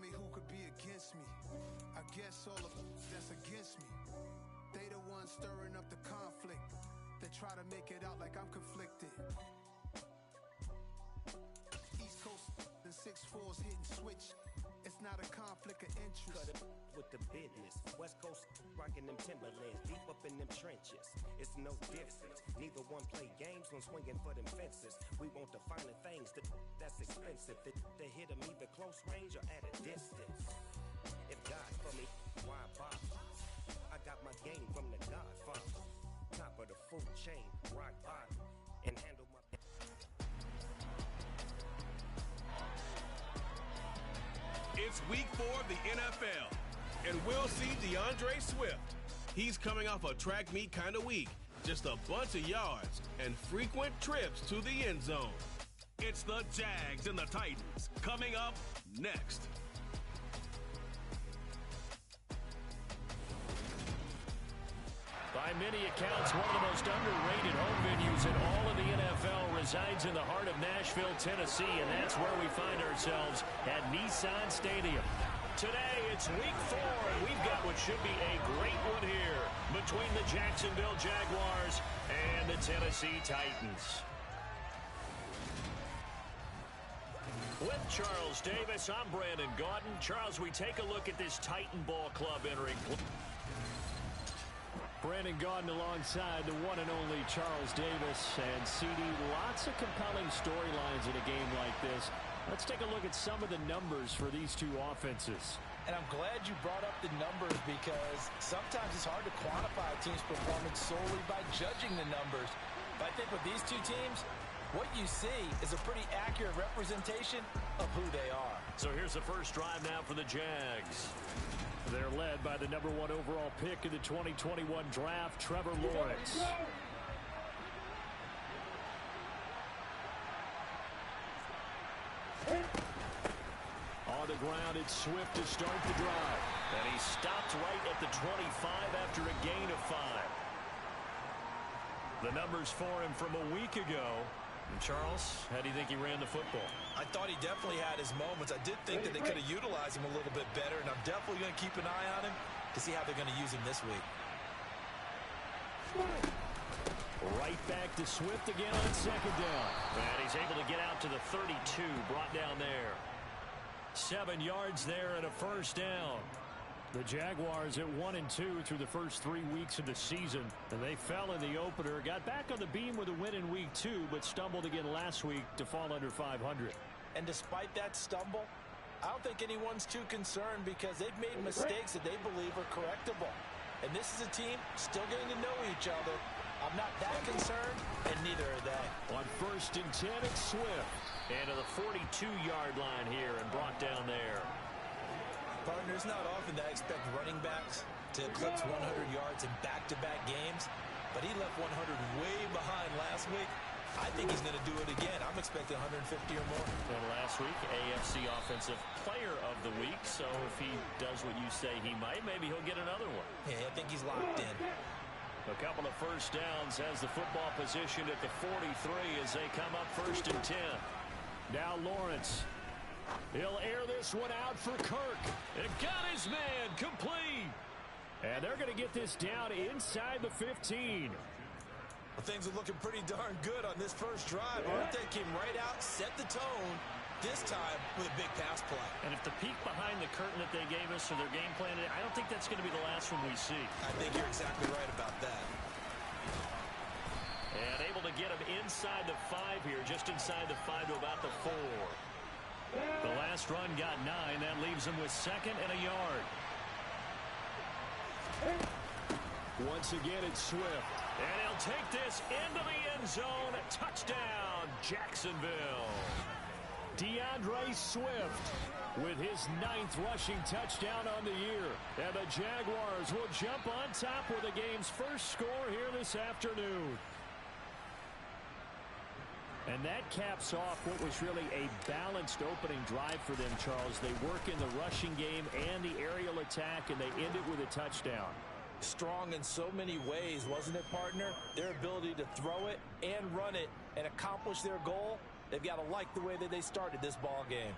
me who could be against me. I guess all of that's against me. They the ones stirring up the conflict. They try to make it out like I'm conflicted. East Coast and 6'4's hitting switch. It's not a conflict of interest. Cut it with the business. West Coast rocking them Timberlands, deep up in them trenches. It's no difference. Neither one play games when swinging for them fences. We want the finer things that's expensive. They hit them either close range or at a distance. If God's for me, why bother? I got my game from the Godfather. Top of the food chain, rock bottom, and handle my... It's week 4 of the NFL, and we'll see DeAndre Swift. He's coming off a track meet kind of week, just a bunch of yards and frequent trips to the end zone. It's the Jags and the Titans coming up next. By many accounts, one of the most underrated home venues in all of the NFL resides in the heart of Nashville, Tennessee, and that's where we find ourselves at Nissan Stadium. Today, it's week 4, and we've got what should be a great one here between the Jacksonville Jaguars and the Tennessee Titans. With Charles Davis, I'm Brandon Gaudin. Charles, we take a look at this Titan ball club entering play. Brandon Gaudin alongside the one and only Charles Davis. And CD, lots of compelling storylines in a game like this. Let's take a look at some of the numbers for these two offenses. And I'm glad you brought up the numbers because sometimes it's hard to quantify a team's performance solely by judging the numbers. But I think with these two teams, what you see is a pretty accurate representation of who they are. So here's the first drive now for the Jags. They're led by the number 1 overall pick in the 2021 draft, Trevor Lawrence. On the ground, it's Swift to start the drive. And he stopped right at the 25 after a gain of 5. The numbers for him from a week ago. And Charles, how do you think he ran the football? I thought he definitely had his moments. I did think that they could have utilized him a little bit better, and I'm definitely going to keep an eye on him to see how they're going to use him this week. Right back to Swift again on second down. And he's able to get out to the 32, brought down there. 7 yards there and a first down. The Jaguars at 1-2 through the first 3 weeks of the season. And they fell in the opener, got back on the beam with a win in week 2, but stumbled again last week to fall under 500. And despite that stumble, I don't think anyone's too concerned because they've made mistakes that they believe are correctable. And this is a team still getting to know each other. I'm not that concerned, and neither are they. On 1st and 10, it's Swift. And to the 42-yard line here and brought down there. Partner, it's not often that I expect running backs to eclipse 100 yards in back-to-back games, but he left 100 way behind last week. I think he's going to do it again. I'm expecting 150 or more. And last week, AFC Offensive Player of the Week, so if he does what you say he might, maybe he'll get another one. Yeah, I think he's locked in. A couple of first downs has the football positioned at the 43 as they come up 1st and 10. Now Lawrence. He'll air this one out for Kirk. And got his man complete. And they're going to get this down inside the 15. Well, things are looking pretty darn good on this first drive. Arthur came right out, set the tone, this time with a big pass play. And if the peek behind the curtain that they gave us for their game plan, I don't think that's going to be the last one we see. I think you're exactly right about that. And able to get him inside the 5 here, just inside the 5 to about the 4. The last run got 9. That leaves him with 2nd and a yard. Once again, it's Swift. And he'll take this into the end zone. Touchdown, Jacksonville. DeAndre Swift with his 9th rushing touchdown on the year. And the Jaguars will jump on top with the game's first score here this afternoon. And that caps off what was really a balanced opening drive for them, Charles. They work in the rushing game and the aerial attack, and they end it with a touchdown. Strong in so many ways, wasn't it, partner? Their ability to throw it and run it and accomplish their goal, they've got to like the way that they started this ball game.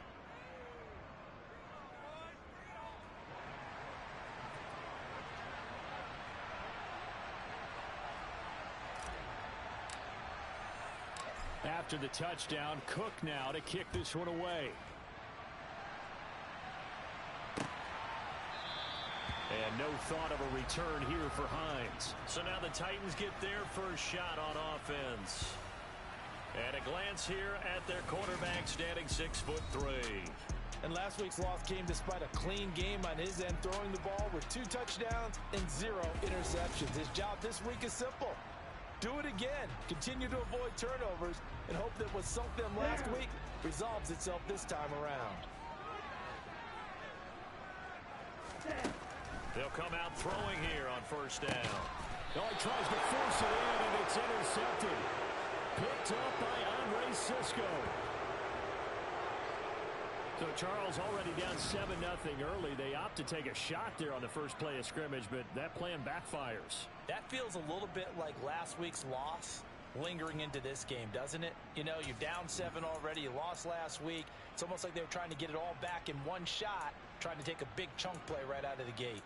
After the touchdown, Cook now to kick this one away. And no thought of a return here for Hines. So now the Titans get their first shot on offense. And a glance here at their quarterback standing 6'3". And last week's loss came despite a clean game on his end, throwing the ball with 2 touchdowns and 0 interceptions. His job this week is simple. Do it again. Continue to avoid turnovers and hope that what sunk them last week resolves itself this time around. They'll come out throwing here on first down. Oh, he tries to force it in, and it's intercepted. Picked up by Andre Sisco. So Charles already down 7-0 early. They opt to take a shot there on the first play of scrimmage, but that plan backfires. That feels a little bit like last week's loss lingering into this game, doesn't it? You know, you're down 7 already. You lost last week. It's almost like they were trying to get it all back in one shot, trying to take a big chunk play right out of the gate.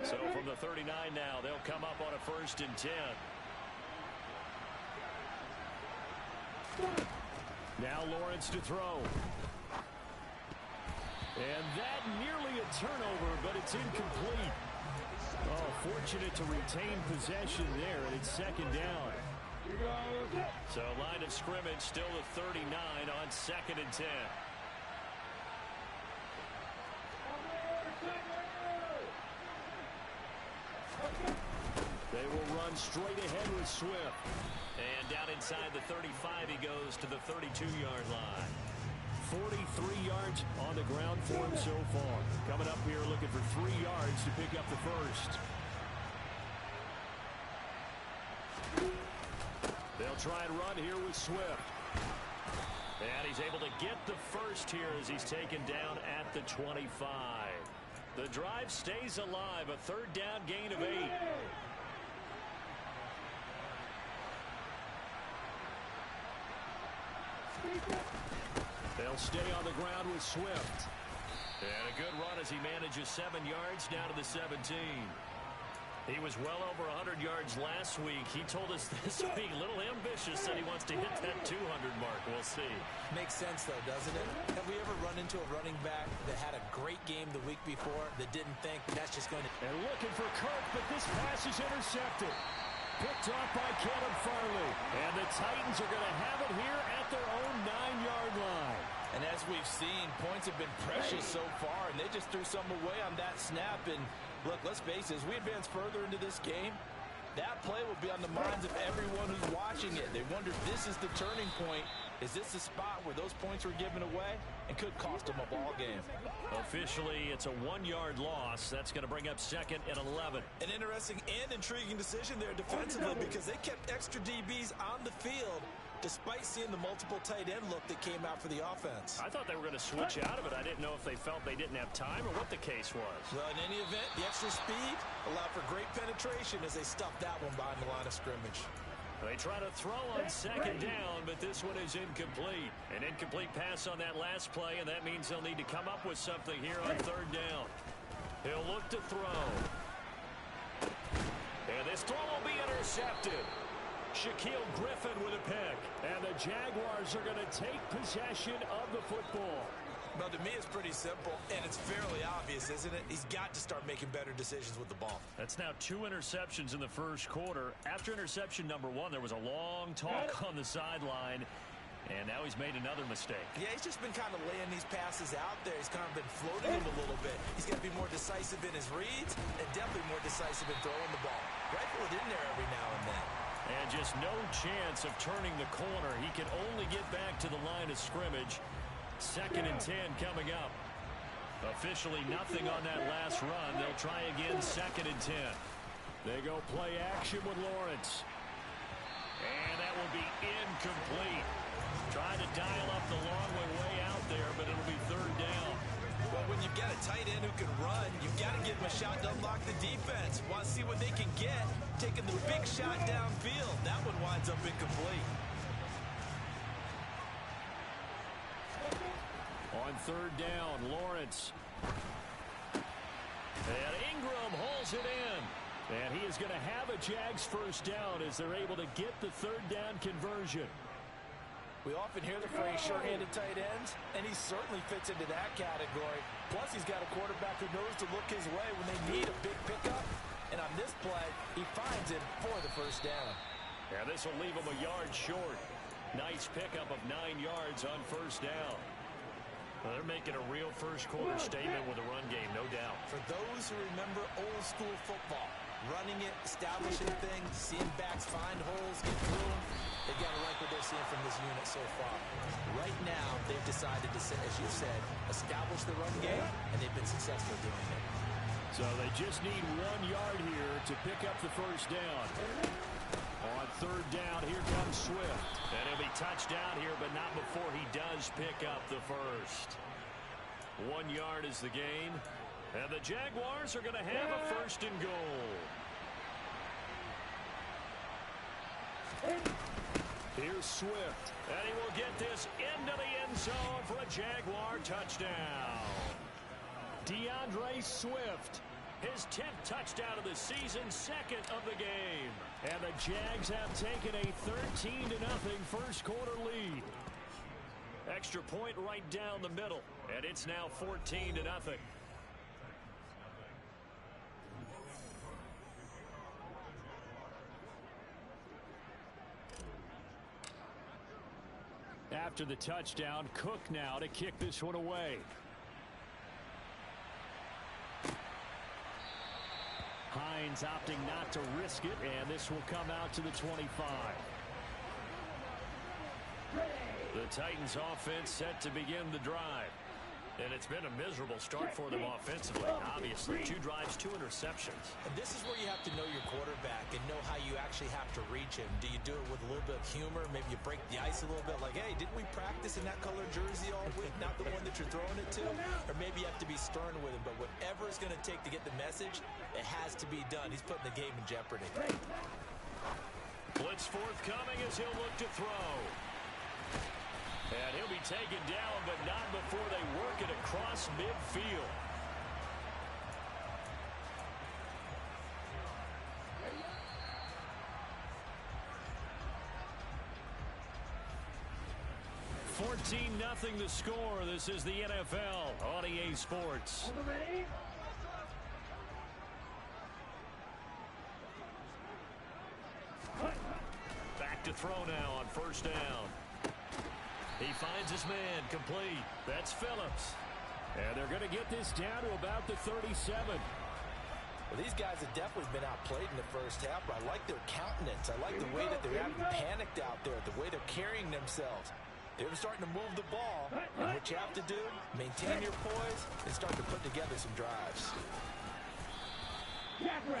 So from the 39 now, they'll come up on a 1st and 10. Now Lawrence to throw. And that nearly a turnover, but it's incomplete. Oh, fortunate to retain possession there, and it's 2nd down. So line of scrimmage still at 39 on 2nd and 10. They will run straight ahead with Swift. And down inside the 35, he goes to the 32-yard line. 43 yards on the ground for him so far. Coming up here looking for 3 yards to pick up the first. They'll try and run here with Swift. And he's able to get the first here as he's taken down at the 25. The drive stays alive. A 3rd down gain of 8. They'll stay on the ground with Swift. And a good run as he manages 7 yards down to the 17. He was well over 100 yards last week. He told us this week, a little ambitious, said he wants to hit that 200 mark. We'll see. Makes sense, though, doesn't it? Have we ever run into a running back that had a great game the week before that didn't think that's just going to... And looking for Kirk, but this pass is intercepted. Picked off by Caleb Farley. And the Titans are going to have it here at their own 9-yard line. And as we've seen, points have been precious so far, and they just threw some away on that snap. And look, let's face it, as we advance further into this game, that play will be on the minds of everyone who's watching it. They wonder if this is the turning point. Is this the spot where those points were given away and could cost them a ball game? Officially, it's a 1-yard loss. That's going to bring up 2nd and 11. An interesting and intriguing decision there defensively because they kept extra DBs on the field despite seeing the multiple tight end look that came out for the offense. I thought they were going to switch out of it. I didn't know if they felt they didn't have time or what the case was. Well, in any event, the extra speed allowed for great penetration as they stuffed that one behind the line of scrimmage. They try to throw on 2nd down, but this one is incomplete. An incomplete pass on that last play, and that means they'll need to come up with something here on 3rd down. He'll look to throw. And this throw will be intercepted. Shaquille Griffin with a pick. And the Jaguars are going to take possession of the football. Well, to me, it's pretty simple, and it's fairly obvious, isn't it? He's got to start making better decisions with the ball. That's now 2 interceptions in the first quarter. After interception number 1, there was a long talk on the sideline, and now he's made another mistake. Yeah, he's just been kind of laying these passes out there. He's kind of been floating them a little bit. He's got to be more decisive in his reads and definitely more decisive in throwing the ball. Rifle it in there every now and then. And just no chance of turning the corner. He can only get back to the line of scrimmage. 2nd and 10 coming up. Officially nothing on that last run. They'll try again 2nd and 10. They go play action with Lawrence. And that will be incomplete. Trying to dial up the long way out there, but it'll be 3rd down. Well, when you've got a tight end who can run, you've got to give him a shot to unlock the defense. Want to see what they can get, taking the big shot downfield. That one winds up incomplete. On 3rd down, Lawrence. And Ingram hauls it in. And he is going to have a Jags first down as they're able to get the third down conversion. We often hear the phrase sure-handed tight ends, and he certainly fits into that category. Plus, he's got a quarterback who knows to look his way when they need a big pickup. And on this play, he finds it for the first down. And this will leave him a yard short. Nice pickup of 9 yards on first down. Well, they're making a real first-quarter statement with a run game, no doubt. For those who remember old-school football, running it, establishing things, seeing backs find holes, get through them, they got to like what they're seeing from this unit so far. Right now, they've decided to, as you said, establish the run game, and they've been successful doing it. So they just need 1 yard here to pick up the first down. On third down, here comes Swift. And he'll be touched down here, but not before he does pick up the first. 1 yard is the gain. And the Jaguars are going to have a first and goal. Here's Swift. And he will get this into the end zone for a Jaguar touchdown. DeAndre Swift. His 10th touchdown of the season, 2nd of the game. And the Jags have taken a 13-0 first-quarter lead. Extra point right down the middle, and it's now 14-0. After the touchdown, Cook now to kick this one away. Hines opting not to risk it, and this will come out to the 25. The Titans offense set to begin the drive. And it's been a miserable start for them offensively, obviously. 2 drives, 2 interceptions. And this is where you have to know your quarterback and know how you actually have to reach him. Do you do it with a little bit of humor? Maybe you break the ice a little bit, like, hey, didn't we practice in that color jersey all week? Not the one that you're throwing it to? Or maybe you have to be stern with him. But whatever it's going to take to get the message, it has to be done. He's putting the game in jeopardy. Blitz forthcoming as he'll look to throw. And he'll be taken down, but not before they work it across midfield. $14-0 the score. This is the NFL on EA Sports. Back to throw now on first down. He finds his man complete. That's Phillips. And they're going to get this down to about the 37. Well, these guys have definitely been outplayed in the first half, but I like their countenance. I like the way that they're acting panicked out there, the way they're carrying themselves. They're starting to move the ball. And what you have to do, maintain your poise and start to put together some drives.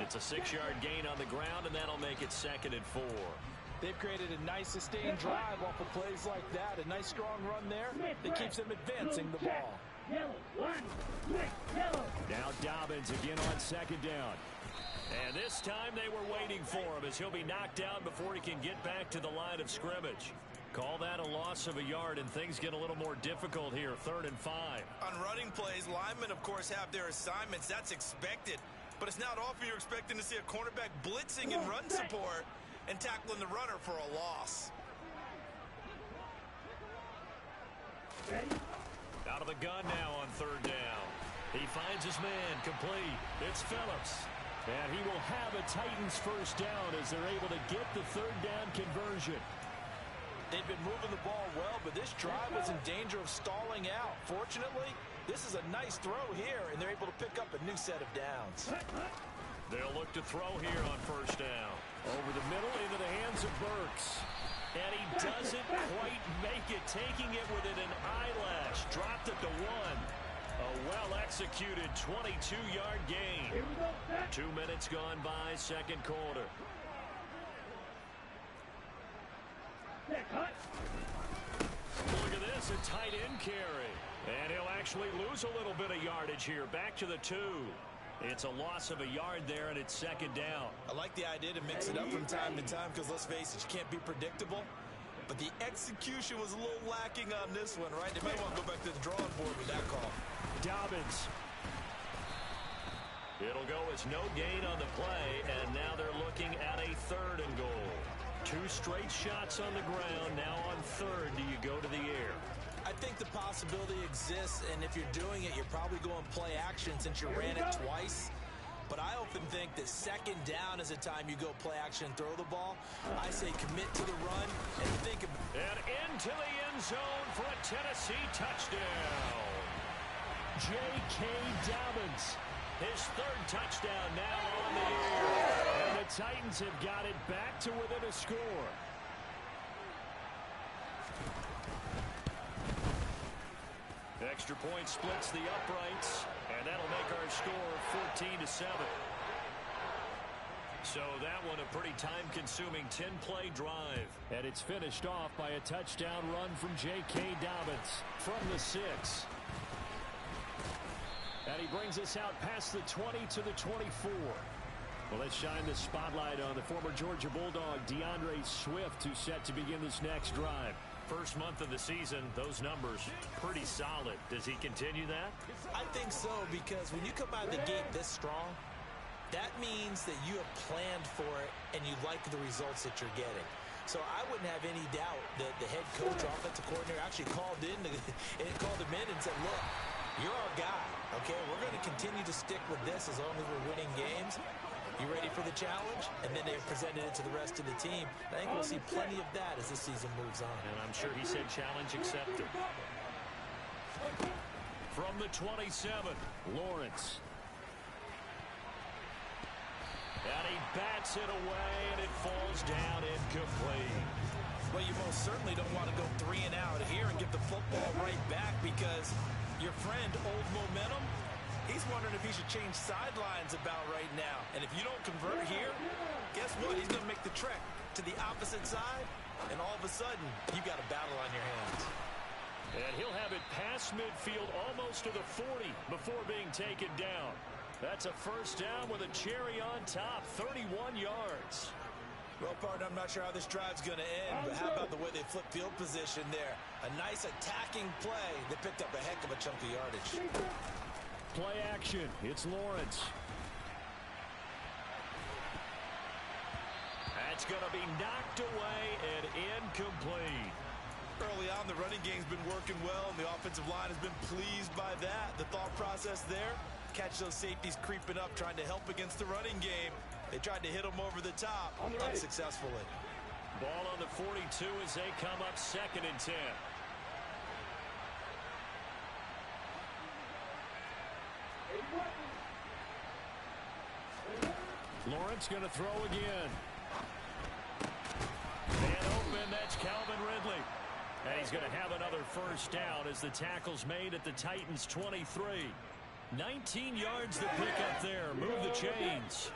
It's a 6-yard gain on the ground, and that'll make it 2nd and 4. They've created a nice sustained drive off of plays like that. A nice strong run there that keeps them advancing the ball. Now Dobbins again on 2nd down. And this time they were waiting for him as he'll be knocked down before he can get back to the line of scrimmage. Call that a loss of a yard, and things get a little more difficult here, 3rd and 5. On running plays, linemen, of course, have their assignments. That's expected. But it's not often you're expecting to see a cornerback blitzing in run support and tackling the runner for a loss. Out of the gun now on 3rd down. He finds his man complete. It's Phillips. And he will have a Titans first down as they're able to get the 3rd down conversion. They've been moving the ball well, but this drive was in danger of stalling out. Fortunately, this is a nice throw here, and they're able to pick up a new set of downs. They'll look to throw here on first down. Over the middle into the hands of Burks. And he doesn't quite make it, taking it within an eyelash. Dropped it to 1. A well-executed 22-yard gain. 2 minutes gone by, 2nd quarter. Look at this, a tight end carry. And he'll actually lose a little bit of yardage here. Back to the 2. It's a loss of a yard there, and it's 2nd down. I like the idea to mix it up from time to time because, let's face it, you can't be predictable. But the execution was a little lacking on this one, right? They may want to go back to the drawing board with that call. Dobbins. It'll go as no gain on the play, and now they're looking at a 3rd and goal. 2 straight shots on the ground. Now on 3rd, do you go to the air? I think the possibility exists, and if you're doing it, you're probably going play action since you ran it twice. But I often think that 2nd down is a time you go play action and throw the ball. I say commit to the run and think of... And into the end zone for a Tennessee touchdown. J.K. Dobbins, his 3rd touchdown now on the air. And the Titans have got it back to within a score. Extra point splits the uprights, and that'll make our score 14-7. So that one a pretty time-consuming 10-play drive. And it's finished off by a touchdown run from J.K. Dobbins from the 6. And he brings us out past the 20 to the 24. Well, let's shine the spotlight on the former Georgia Bulldog, DeAndre Swift, who's set to begin this next drive. First month of the season, those numbers pretty solid. Does he continue that? I think so, because when you come out of the gate this strong, that means that you have planned for it and you like the results that you're getting. So I wouldn't have any doubt that the head coach, offensive coordinator, actually called him in and said, look, you're our guy, okay? We're going to continue to stick with this as long as we're winning games. You ready for the challenge? And then they presented it to the rest of the team. I think we'll see plenty of that as the season moves on. And I'm sure he said challenge accepted. From the 27, Lawrence. And he bats it away, and it falls down incomplete. Well, you most certainly don't want to go 3 and out here and give the football right back, because your friend, Old Momentum, he's wondering if he should change sidelines about right now. And if you don't convert here, guess what? He's going to make the trek to the opposite side, and all of a sudden, you've got a battle on your hands. And he'll have it past midfield almost to the 40 before being taken down. That's a first down with a cherry on top, 31 yards. Well, partner, I'm not sure how this drive's going to end, but how about the way they flip field position there? A nice attacking play. They picked up a heck of a chunk of yardage. Play action. It's Lawrence. That's going to be knocked away and incomplete. Early on, the running game's been working well, and the offensive line has been pleased by that. The thought process there, catch those safeties creeping up, trying to help against the running game. They tried to hit them over the top, unsuccessfully. Ball on the 42 as they come up 2nd and 10. Lawrence going to throw again. And open, that's Calvin Ridley. And he's going to have another first down as the tackle's made at the Titans' 23. 19 yards to pick up there. Move the chains.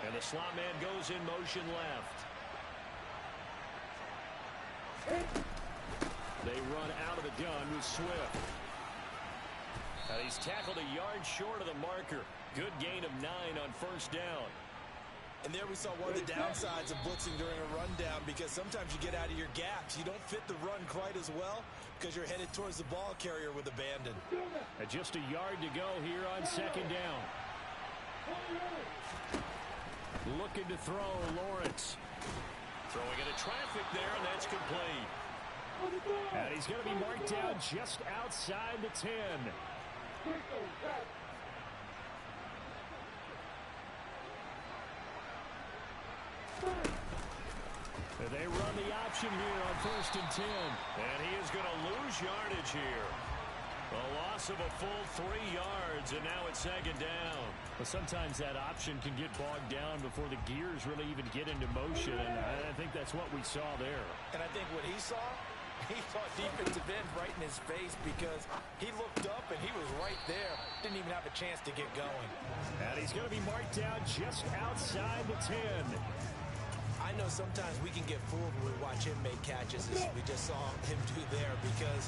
And the slot man goes in motion left. They run out of the gun with Swift. And he's tackled a yard short of the marker. Good gain of 9 on first down. And there we saw one of the downsides of blitzing during a rundown, because sometimes you get out of your gaps. You don't fit the run quite as well because you're headed towards the ball carrier with abandon. And just a yard to go here on 2nd down. Looking to throw, Lawrence. Throwing into traffic there, and that's complete. And he's going to be marked down just outside the 10. They run the option here on 1st and 10. And he is going to lose yardage here. A loss of a full 3 yards, and now it's 2nd down. Well, sometimes that option can get bogged down before the gears really even get into motion, and I think that's what we saw there. And I think what he saw defensive end right in his face, because he looked up and he was right there. Didn't even have a chance to get going. And he's going to be marked down just outside the 10. I know sometimes we can get fooled when we watch him make catches, as we just saw him do there, because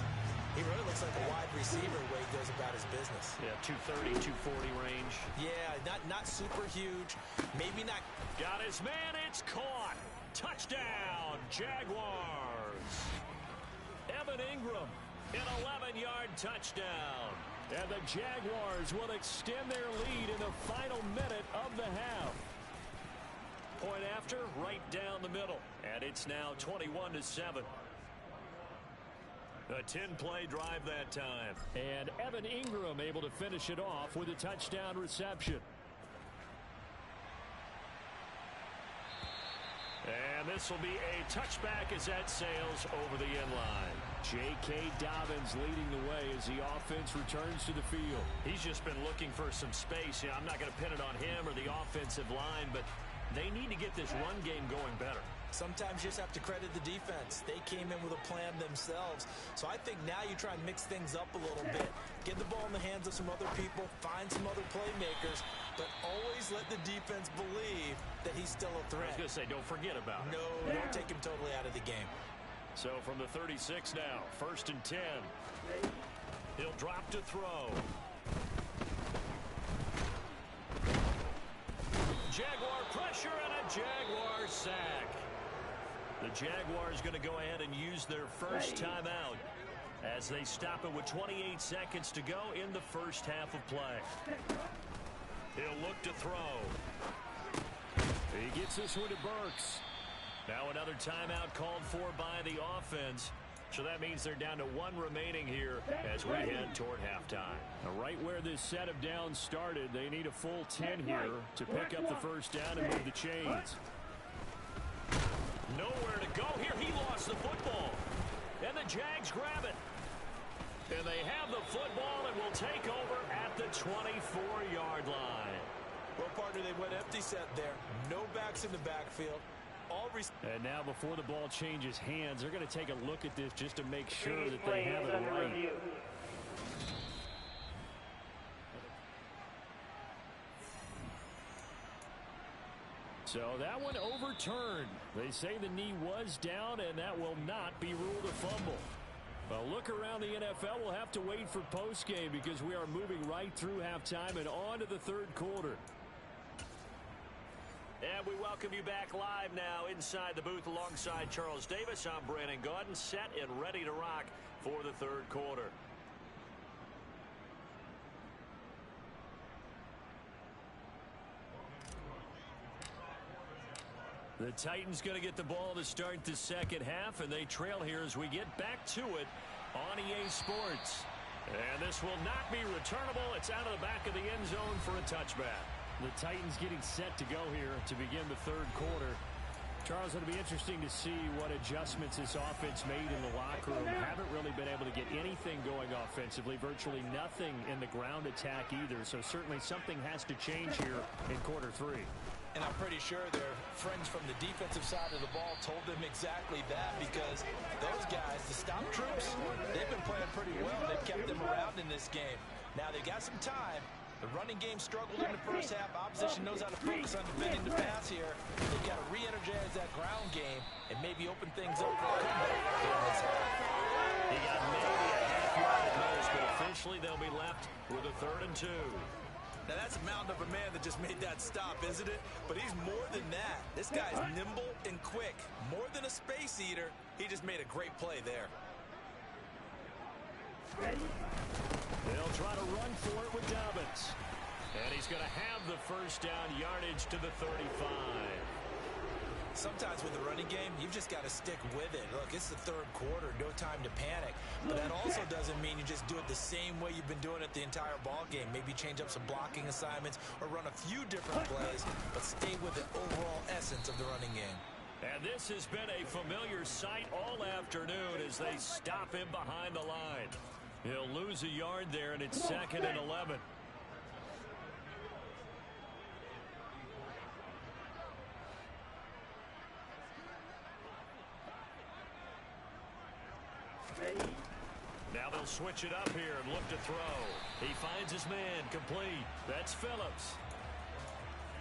he really looks like a wide receiver the way he goes about his business. Yeah, 230, 240 range. Yeah, not super huge. Maybe not. Got his man. It's caught. Touchdown, Jaguars. Evan Ingram, an 11-yard touchdown. And the Jaguars will extend their lead in the final minute of the half. Point after, right down the middle. And it's now 21-7. A 10-play drive that time. And Evan Ingram able to finish it off with a touchdown reception. And this will be a touchback as that sails over the end line. J.K. Dobbins leading the way as the offense returns to the field. He's just been looking for some space. I'm not going to pin it on him or the offensive line, but they need to get this run game going better. Sometimes you just have to credit the defense. They came in with a plan themselves. So I think now you try and mix things up a little bit. Get the ball in the hands of some other people, find some other playmakers, but always let the defense believe that he's still a threat. I was going to say, don't forget about it. No, don't take him totally out of the game. So from the 36 now, 1st and 10. He'll drop to throw. Jaguar pressure and a Jaguar sack. The Jaguars going to go ahead and use their first timeout as they stop it with 28 seconds to go in the first half of play. He'll look to throw. He gets this one to Burks. Now another timeout called for by the offense. So that means they're down to one remaining here as we head toward halftime. Now right where this set of downs started, they need a full 10 here to pick up the first down and move the chains. Nowhere to go here. He lost the football. And the Jags grab it. And they have the football and will take over at the 24-yard line. Well, partner, they went empty set there. No backs in the backfield. And now before the ball changes hands, they're going to take a look at this just to make sure that they have it right. So that one overturned. They say the knee was down, and that will not be ruled a fumble. Well, look around the NFL. We'll have to wait for postgame because we are moving right through halftime and on to the third quarter. And we welcome you back live now inside the booth alongside Charles Davis. I'm Brandon Gaudin, set and ready to rock for the third quarter. The Titans going to get the ball to start the second half, and they trail here as we get back to it on EA Sports. And this will not be returnable. It's out of the back of the end zone for a touchback. The Titans getting set to go here to begin the third quarter. Charles, it'll be interesting to see what adjustments this offense made in the locker room. Haven't really been able to get anything going offensively, virtually nothing in the ground attack either. So certainly something has to change here in quarter three. And I'm pretty sure their friends from the defensive side of the ball told them exactly that, because those guys, the stop troops, they've been playing pretty well. They've kept them around in this game. Now they got some time. The running game struggled in the first half. Opposition knows how to focus on defending the pass here. They've got to re-energize that ground game and maybe open things up for a comeback here in this half. He got maybe a half yard at most, but officially they'll be left with a 3rd and 2. Now that's a mountain of a man that just made that stop, isn't it? But he's more than that. This guy's nimble and quick. More than a space eater, he just made a great play there. They'll try to run for it with Dobbins. And he's going to have the first down yardage to the 35. Sometimes with the running game, you've just got to stick with it. Look, it's the third quarter, no time to panic. But that also doesn't mean you just do it the same way you've been doing it the entire ball game. Maybe change up some blocking assignments or run a few different plays, but stay with the overall essence of the running game. And this has been a familiar sight all afternoon as they stop him behind the line. He'll lose a yard there, and it's 2nd and 11. Now they'll switch it up here and look to throw. He finds his man complete. That's Phillips.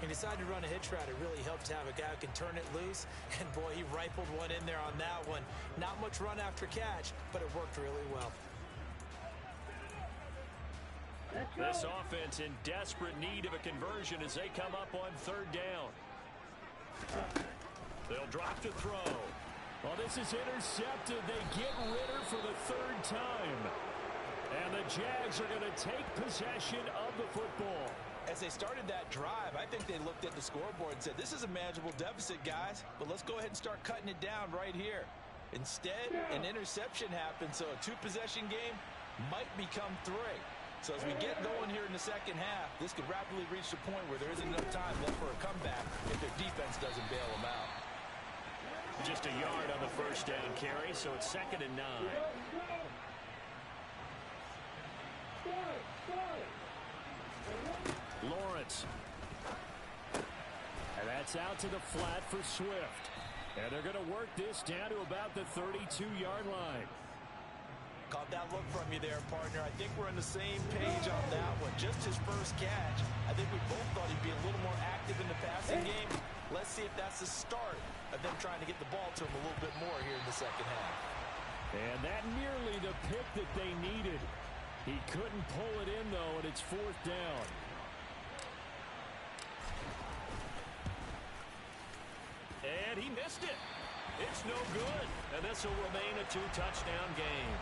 He decided to run a hitch route. It really helps to have a guy who can turn it loose. And, boy, he rifled one in there on that one. Not much run after catch, but it worked really well. This offense in desperate need of a conversion as they come up on 3rd down. They'll drop to throw. Well, this is intercepted. They get Ritter for the 3rd time. And the Jags are going to take possession of the football. As they started that drive, I think they looked at the scoreboard and said, this is a manageable deficit, guys, but let's go ahead and start cutting it down right here. Instead, an interception happened, so a two-possession game might become three. So as we get going here in the second half, this could rapidly reach the point where there isn't enough time left for a comeback if their defense doesn't bail them out. Just a yard on the first down carry, so it's 2nd and 9. Lawrence. And that's out to the flat for Swift. And they're going to work this down to about the 32-yard line. Caught that look from you there, partner. I think we're on the same page on that one. Just his first catch. I think we both thought he'd be a little more active in the passing game. Let's see if that's the start of them trying to get the ball to him a little bit more here in the second half. And that nearly the pick that they needed. He couldn't pull it in, though, and it's 4th down. And he missed it. It's no good. And this will remain a 2-touchdown game.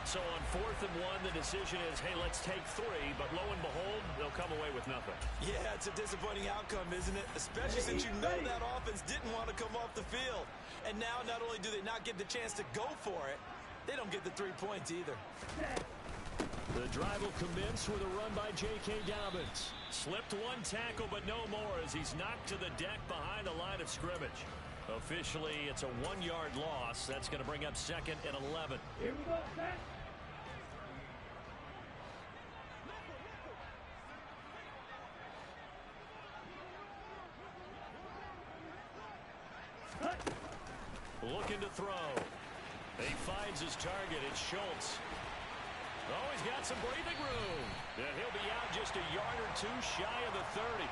So on 4th and 1, the decision is, hey, let's take 3. But lo and behold, they'll come away with nothing. Yeah, it's a disappointing outcome, isn't it? Especially since you know that offense didn't want to come off the field. And now not only do they not get the chance to go for it, they don't get the 3 points either. The drive will commence with a run by J.K. Dobbins. Slipped one tackle, but no more as he's knocked to the deck behind the line of scrimmage. Officially, it's a 1-yard loss. That's going to bring up 2nd and 11. Here we go, set. Looking to throw. He finds his target. It's Schultz. Oh, he's got some breathing room. And he'll be out just a yard or two shy of the 30.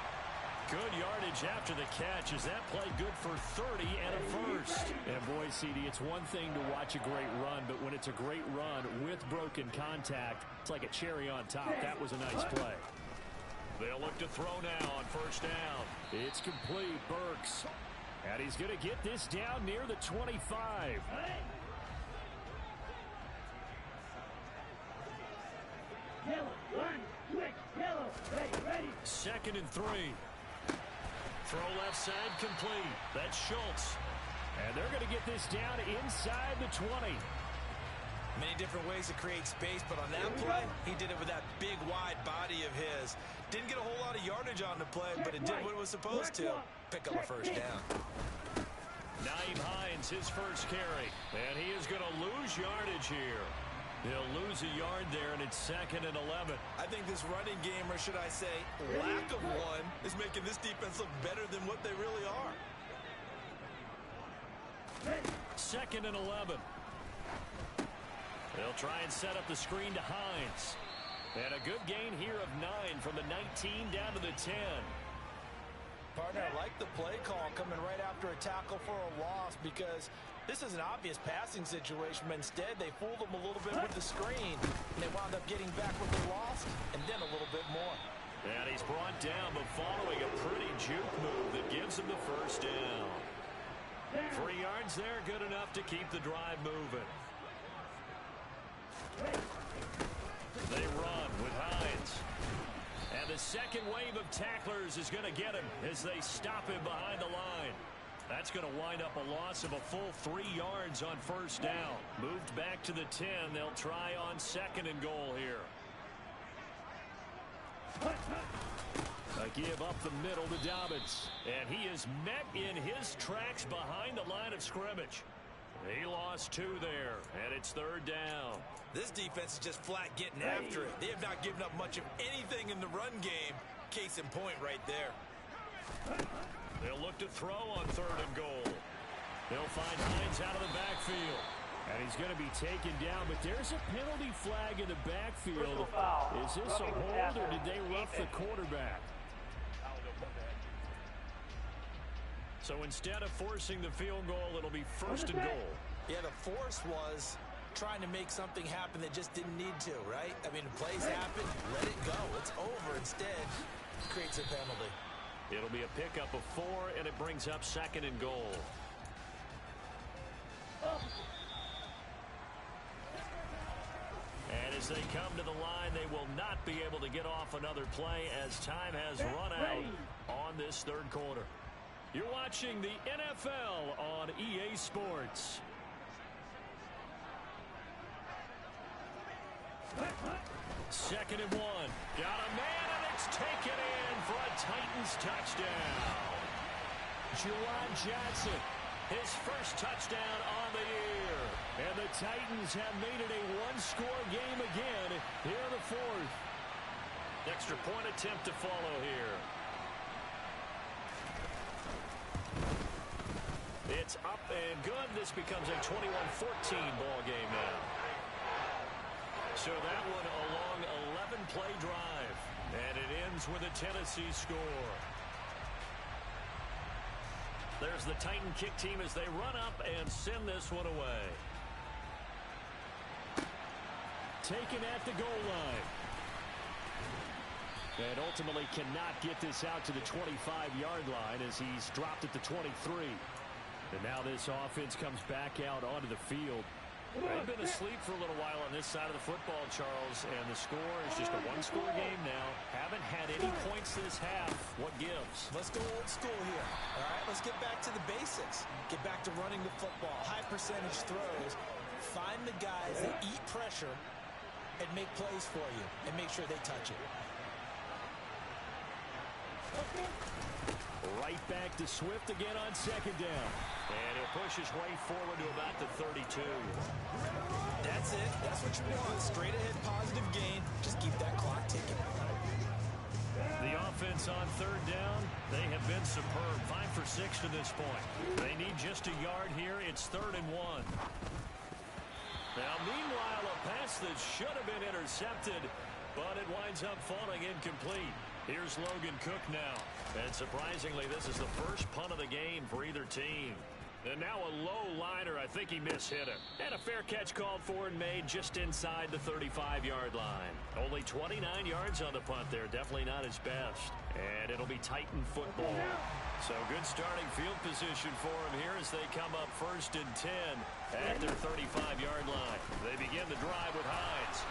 Good yardage after the catch. Is that play good for 30 and a first? And boy, CD, it's one thing to watch a great run, but when it's a great run with broken contact, it's like a cherry on top. That was a nice play. They'll look to throw now on 1st down. It's complete. Burks. And he's going to get this down near the 25. Yellow, line, switch, yellow, ready. 2nd and 3. Throw left side complete. That's Schultz. And they're going to get this down inside the 20. Many different ways to create space, but on that play, he did it with that big, wide body of his. Didn't get a whole lot of yardage on the play, but it did what it was supposed to. Pick up a 1st down. Naeem Hines, his first carry. And he is going to lose yardage here. He'll lose a yard there, and it's 2nd and 11. I think this running game, or should I say lack of one, is making this defense look better than what they really are. 2nd and 11. They'll try and set up the screen to Hines. And a good gain here of 9 from the 19 down to the 10. Partner, I like the play call coming right after a tackle for a loss because this is an obvious passing situation, but instead they fooled them a little bit with the screen, and they wound up getting back what they lost, and then a little bit more. And he's brought down, but following a pretty juke move that gives him the 1st down. 3 yards there, good enough to keep the drive moving. They run with Hines. And the second wave of tacklers is going to get him as they stop him behind the line. That's going to wind up a loss of a full 3 yards on 1st down. Moved back to the 10. They'll try on 2nd and goal here. A give up the middle to Dobbins. And he is met in his tracks behind the line of scrimmage. He lost 2 there, and it's 3rd down. This defense is just flat getting after it. They have not given up much of anything in the run game. Case in point right there. They'll look to throw on 3rd and goal. They'll find Hines out of the backfield. And he's going to be taken down, but there's a penalty flag in the backfield. Is this a hold, or did they rough the quarterback? So instead of forcing the field goal, it'll be 1st and goal. Yeah, the force was trying to make something happen that just didn't need to, right? I mean, plays happen, let it go. It's over. Instead, creates a penalty. It'll be a pickup of 4, and it brings up 2nd and goal. And as As they come to the line, they will not be able to get off another play as time has run out on this third quarter. You're watching the NFL on EA Sports. Second and 1. Got a man, and it's taken in for a Titans touchdown. Juwan Johnson, his first touchdown on the year. And the Titans have made it a one-score game again here in the fourth. Extra point attempt to follow here. It's up and good. This becomes a 21-14 ball game now. So that one a long 11-play drive. And it ends with a Tennessee score. There's the Titan kick team as they run up and send this one away. Taken at the goal line. And ultimately cannot get this out to the 25-yard line as he's dropped at the 23. And now this offense comes back out onto the field. They've been asleep for a little while on this side of the football, Charles, and the score is just a one-score game now. Haven't had any points this half. What gives? Let's go old school here. All right, let's get back to the basics. Get back to running the football, high percentage throws. Find the guys that eat pressure and make plays for you and make sure they touch it. Right back to Swift again on second down. And he'll push his way forward to about the 32. That's it. That's what you want. Straight ahead positive gain. Just keep that clock ticking. The offense on third down, they have been superb. 5 for 6 to this point. They need just a yard here. It's 3rd and 1. Now, meanwhile, a pass that should have been intercepted, but it winds up falling incomplete. Here's Logan Cook now. And surprisingly, this is the first punt of the game for either team. And now a low liner. I think he mishit it. And a fair catch called for and made just inside the 35-yard line. Only 29 yards on the punt there. Definitely not his best. And it'll be Titan football. So good starting field position for him here as they come up 1st and 10 at their 35-yard line. They begin the drive with Hines.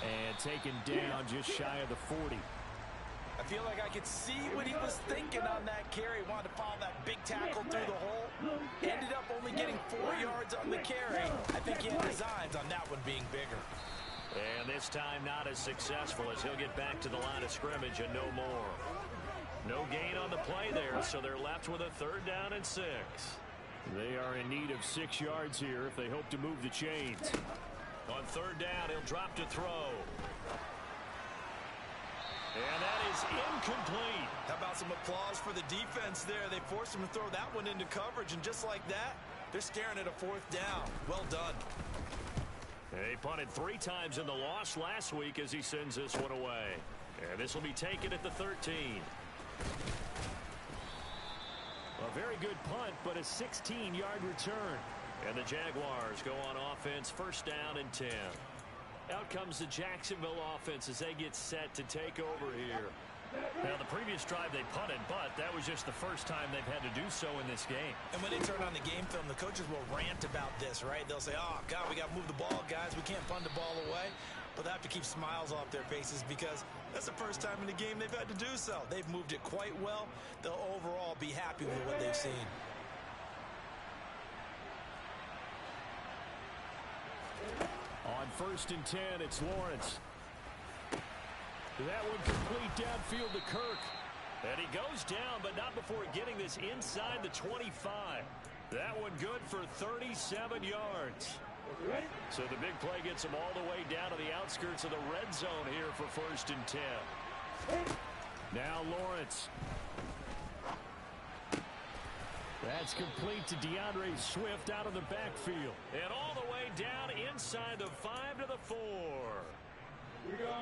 And taken down just shy of the 40. I feel like I could see what he was thinking on that carry. Wanted to follow that big tackle through the hole. Ended up only getting 4 yards on the carry. I think he had designs on that one being bigger. And this time not as successful as he'll get back to the line of scrimmage and no more. No gain on the play there, so they're left with a 3rd down and 6. They are in need of 6 yards here if they hope to move the chains. On 3rd down, he'll drop to throw. And that is incomplete. How about some applause for the defense there? They forced him to throw that one into coverage, and just like that, they're staring at a 4th down. Well done. They punted 3 times in the loss last week as he sends this one away. And this will be taken at the 13. A very good punt, but a 16-yard return. And the Jaguars go on offense, 1st down and 10. Out comes the Jacksonville offense as they get set to take over here. Now, the previous drive they punted, but that was just the first time they've had to do so in this game. And when they turn on the game film, the coaches will rant about this, right? They'll say, oh, God, we got to move the ball, guys. We can't punt the ball away. But they have to keep smiles off their faces because that's the first time in the game they've had to do so. They've moved it quite well. They'll overall be happy with what they've seen. On 1st and 10, it's Lawrence. That one complete downfield to Kirk. And he goes down, but not before getting this inside the 25. That one good for 37 yards. So the big play gets him all the way down to the outskirts of the red zone here for 1st and 10. Now Lawrence. That's complete to DeAndre Swift out of the backfield. And all the way down inside the 5 to the 4.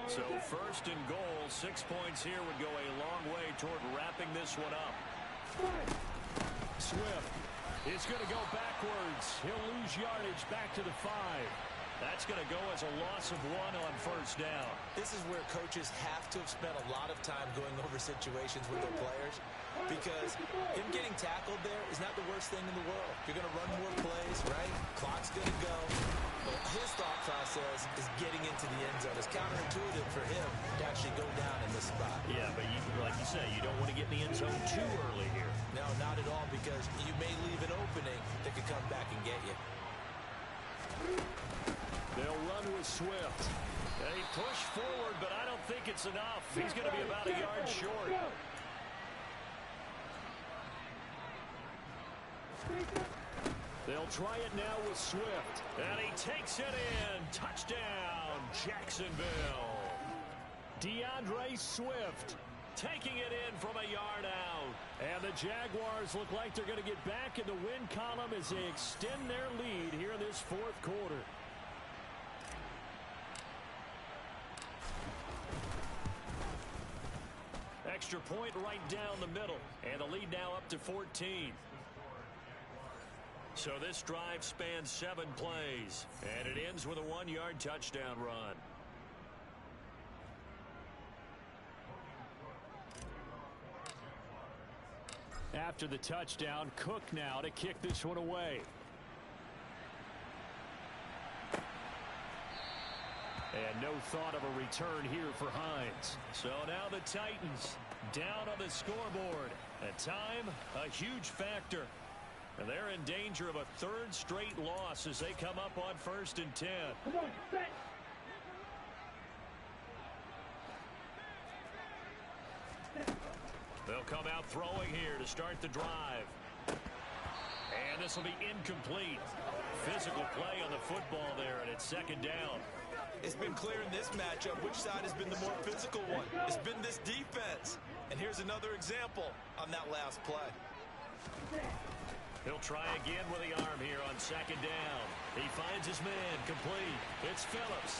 So 1st and goal, 6 points here would go a long way toward wrapping this one up. Swift is going to go backwards. He'll lose yardage back to the 5. That's going to go as a loss of 1 on first down. This is where coaches have to have spent a lot of time going over situations with their players, because him getting tackled there is not the worst thing in the world. You're going to run more plays, right? Clock's going to go. But his thought process is getting into the end zone. It's counterintuitive for him to actually go down in this spot. Yeah, but like you say, you don't want to get in the end zone too early here. No, not at all, because you may leave an opening that could come back and get you. They'll run with Swift. They push forward, but I don't think it's enough. He's going to be about a yard short. They'll try it now with Swift. And he takes it in. Touchdown, Jacksonville. DeAndre Swift taking it in from a yard out. And the Jaguars look like they're going to get back in the win column as they extend their lead here in this fourth quarter. Extra point right down the middle. And the lead now up to 14. So this drive spans 7 plays. And it ends with a 1-yard touchdown run. After the touchdown, Cook now to kick this one away. And no thought of a return here for Hines. So now the Titans down on the scoreboard. At time, a huge factor. And they're in danger of a 3rd straight loss as they come up on 1st and 10. Come on, set. They'll come out throwing here to start the drive. And this will be incomplete. Physical play on the football there, and it's 2nd down. It's been clear in this matchup which side has been the more physical one. It's been this defense. And here's another example on that last play. He'll try again with the arm here on 2nd down. He finds his man complete. It's Phillips.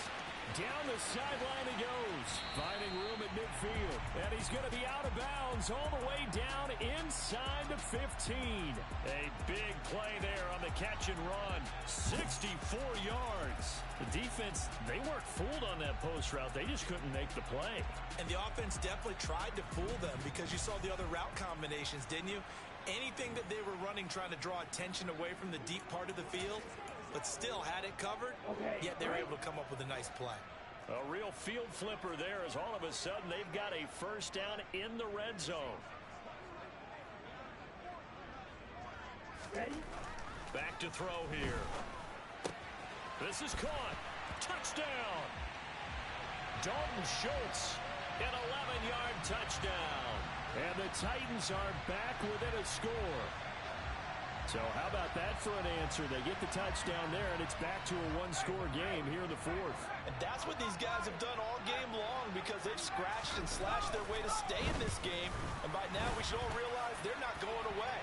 Down the sideline he goes, finding room at midfield. And he's going to be out of bounds all the way down inside the 15. A big play there on the catch and run. 64 yards. The defense, they weren't fooled on that post route. They just couldn't make the play. And the offense definitely tried to fool them, because you saw the other route combinations, didn't you? Anything that they were running trying to draw attention away from the deep part of the field, but still had it covered, yet they were able to come up with a nice play. A real field flipper there, as all of a sudden they've got a 1st down in the red zone. Ready? Back to throw here. This is caught. Touchdown. Dalton Schultz, an 11-yard touchdown. And the Titans are back within a score. So how about that for an answer? They get the touchdown there, and it's back to a 1-score game here in the 4th. And that's what these guys have done all game long, because they've scratched and slashed their way to stay in this game. And by now we should all realize they're not going away.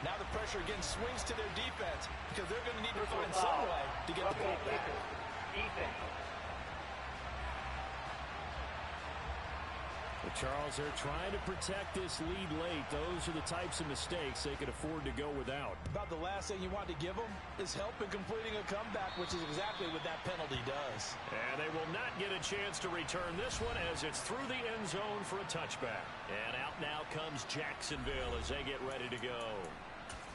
Now the pressure again swings to their defense, because they're going to need to find some way to get the ball back. Defense. But Charles, they're trying to protect this lead late. Those are the types of mistakes they could afford to go without. About the last thing you want to give them is help in completing a comeback, which is exactly what that penalty does. And they will not get a chance to return this one, as it's through the end zone for a touchback. And out now comes Jacksonville as they get ready to go.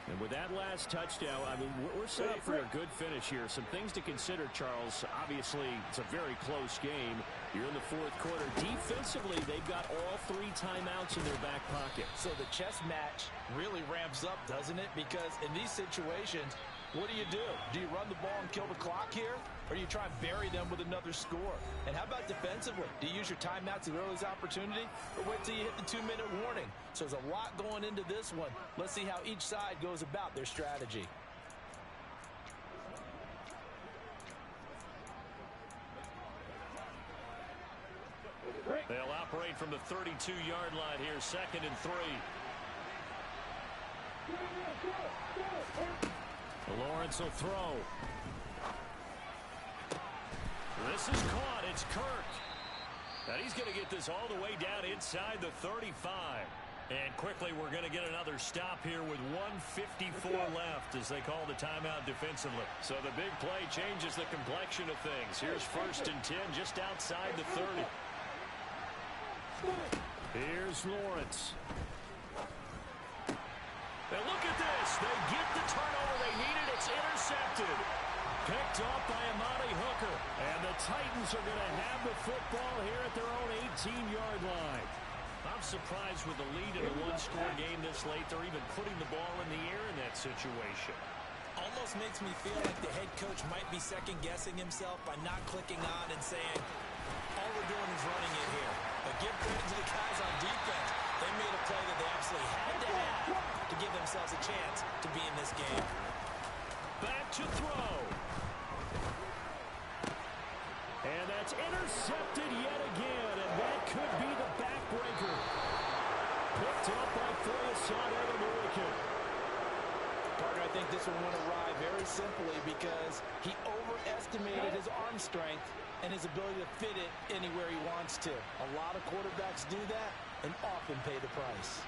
And with that last touchdown, I mean, we're set up for a good finish here. Some things to consider, Charles. Obviously, it's a very close game. You're in the 4th quarter. Defensively, they've got all 3 timeouts in their back pocket. So the chess match really ramps up, doesn't it? Because in these situations, what do? Do you run the ball and kill the clock here? Or do you try and bury them with another score? And how about defensively? Do you use your timeouts at the earliest opportunity? Or wait till you hit the 2-minute warning? So there's a lot going into this one. Let's see how each side goes about their strategy. They'll operate from the 32-yard line here, 2nd and 3. Lawrence will throw. This is caught. It's Kirk. And he's going to get this all the way down inside the 35. And quickly, we're going to get another stop here with 1:54 left as they call the timeout defensively. So the big play changes the complexion of things. Here's 1st and 10 just outside the 30. Here's Lawrence. And look at this. They get the turnover they needed. It's intercepted. Picked off by Amani Hooker. And the Titans are going to have the football here at their own 18-yard line. I'm surprised with the lead in a one-score game this late. They're even putting the ball in the air in that situation. Almost makes me feel like the head coach might be second-guessing himself by not clicking on and saying, all we're doing is running it here. But give credit to the guys on defense. They made a play that they absolutely had to have to give themselves a chance to be in this game. Back to throw. And that's intercepted yet again, and that could be the backbreaker. Picked up by Foyesade, the American. Partner, I think this one went awry very simply because he overestimated his arm strength and his ability to fit it anywhere he wants to. A lot of quarterbacks do that and often pay the price.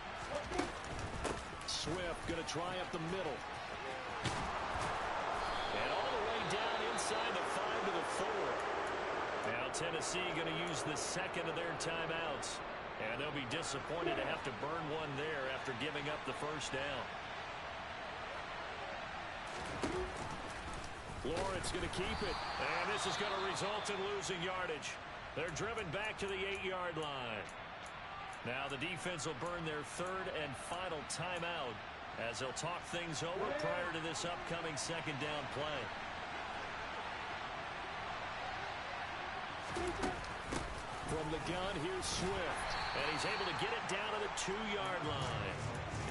Swift going to try up the middle. And all the way down inside the 5 to the 4. Now Tennessee going to use the second of their timeouts. And they'll be disappointed to have to burn one there after giving up the first down. Lawrence going to keep it. And this is going to result in losing yardage. They're driven back to the 8-yard line. Now the defense will burn their 3rd and final timeout as they'll talk things over prior to this upcoming 2nd down play. From the gun, here's Swift. And he's able to get it down to the 2-yard line.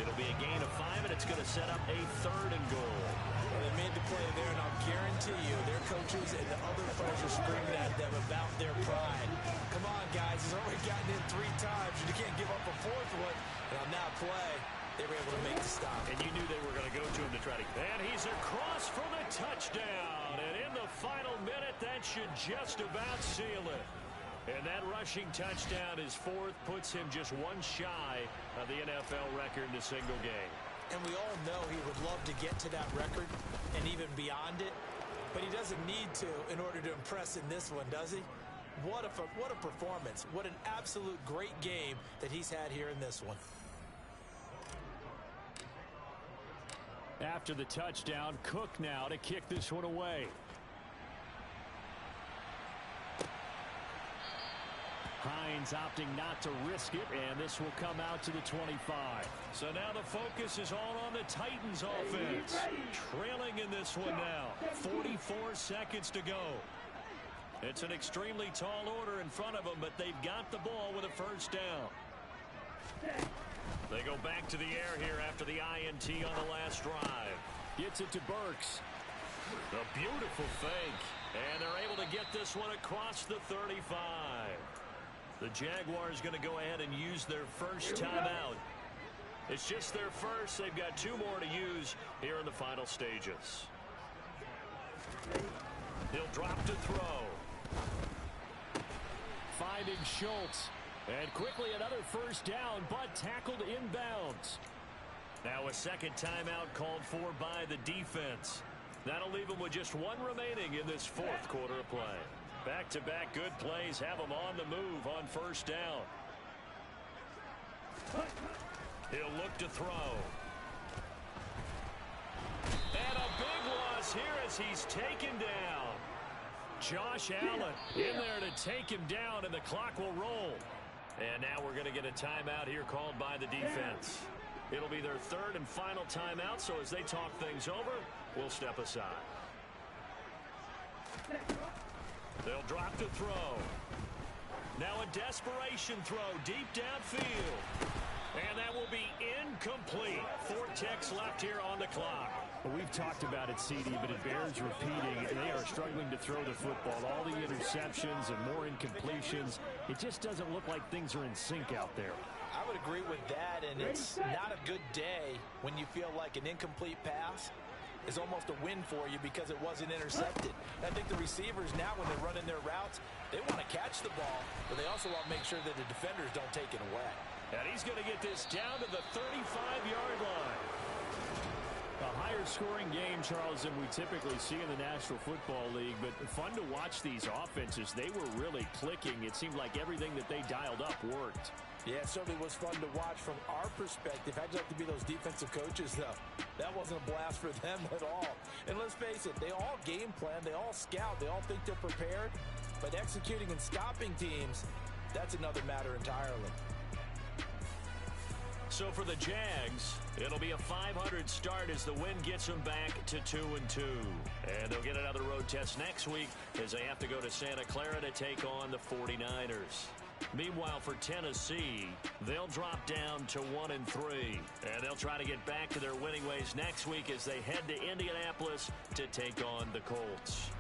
It'll be a gain of 5, and it's going to set up a 3rd and goal. Well, they made the play there, and I'll guarantee you their coaches and the other players are screaming at them about their pride. Come on, guys. He's already gotten in 3 times. You can't give up a 4th one. And on that play, they were able to make the stop. And you knew they were going to go to him to try to... And he's across for the touchdown. And in the final minute, that should just about seal it. And that rushing touchdown, his 4th, puts him just one shy of the NFL record in a single game. And we all know he would love to get to that record and even beyond it. But he doesn't need to in order to impress in this one, does he? What a performance. What an absolute great game that he's had here in this one. After the touchdown, Cook now to kick this one away. Hines opting not to risk it, and this will come out to the 25. So now the focus is all on the Titans offense. Trailing in this one now. 44 seconds to go. It's an extremely tall order in front of them, but they've got the ball with a first down. They go back to the air here after the INT on the last drive. Gets it to Burks. A beautiful fake. And they're able to get this one across the 35. The Jaguars going to go ahead and use their first timeout. It's just their first. They've got 2 more to use here in the final stages. He'll drop to throw. Finding Schultz. And quickly another first down, but tackled inbounds. Now a second timeout called for by the defense. That'll leave them with just 1 remaining in this 4th quarter of play. Back-to-back good plays have them on the move on first down. He'll look to throw. And a big loss here as he's taken down. Josh Allen in there to take him down, and the clock will roll. And now we're going to get a timeout here called by the defense. It'll be their 3rd and final timeout, so as they talk things over, we'll step aside. They'll drop to throw. Now a desperation throw deep downfield. And that will be incomplete. 4 ticks left here on the clock. Well, we've talked about it, CD, but it bears repeating. They are struggling to throw the football. All the interceptions and more incompletions. It just doesn't look like things are in sync out there. I would agree with that, and it's not a good day when you feel like an incomplete pass is almost a win for you because it wasn't intercepted. And I think the receivers now, when they're running their routes, they want to catch the ball, but they also want to make sure that the defenders don't take it away. And he's going to get this down to the 35-yard line. A higher scoring game, Charles, than we typically see in the National Football League, but fun to watch these offenses. They were really clicking. It seemed like everything that they dialed up worked. Yeah, it certainly was fun to watch from our perspective. How'd you like to be those defensive coaches, though? That wasn't a blast for them at all. And let's face it, they all game plan, they all scout, they all think they're prepared. But executing and stopping teams, that's another matter entirely. So for the Jags, it'll be a 500 start as the win gets them back to 2-2. And they'll get another road test next week as they have to go to Santa Clara to take on the 49ers. Meanwhile, for Tennessee, they'll drop down to 1-3. And they'll try to get back to their winning ways next week as they head to Indianapolis to take on the Colts.